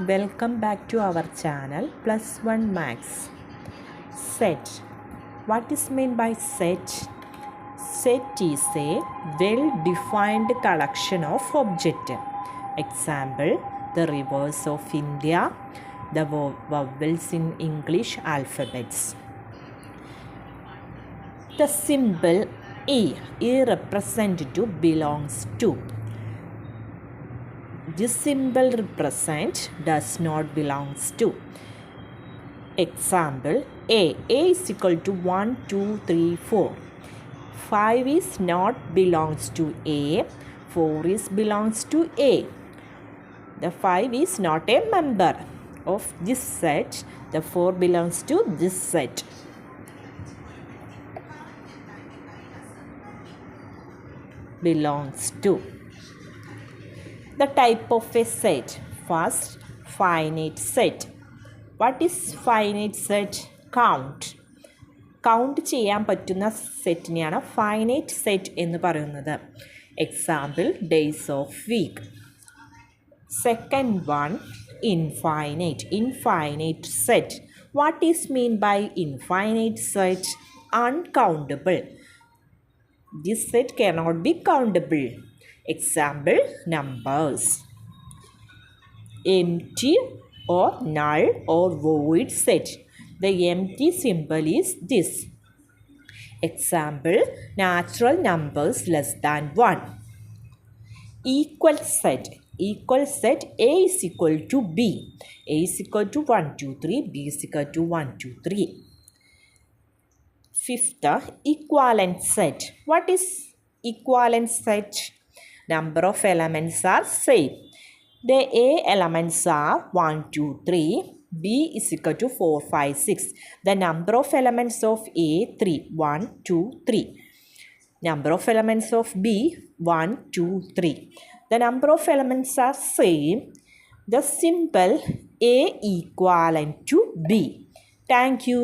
Welcome back to our channel Plus One Max. Set. What is meant by set? Set is a well-defined collection of objects. Example, the rivers of India, the vowels in English alphabets. The symbol E representative belongs to. This symbol represent does not belongs to. Example, A is equal to 1, 2, 3, 4. 5 is not belongs to A. 4 is belongs to A. The 5 is not a member of this set. The 4 belongs to this set. Belongs to. The type of a set. First, finite set. What is finite set? Count. Count ചെയ്യാൻ പറ്റുന്ന സെറ്റിനെയാണ് finite set എന്ന് പറയുന്നത്. Example, days of week. Second one, infinite. Infinite set. What is mean by infinite set? Uncountable. This set cannot be countable. Example, numbers. Empty or null or void set. The empty symbol is this. Example, natural numbers less than 1. Equal set. Equal set, A is equal to B. A is equal to 1, 2, 3. B is equal to 1, 2, 3. Fifth, equivalent set. What is equivalent set? Number of elements are same. The A elements are 1, 2, 3. B is equal to 4, 5, 6. The number of elements of A, 3. 1, 2, 3. Number of elements of B, 1, 2, 3. The number of elements are same. The symbol A equivalent to B. Thank you.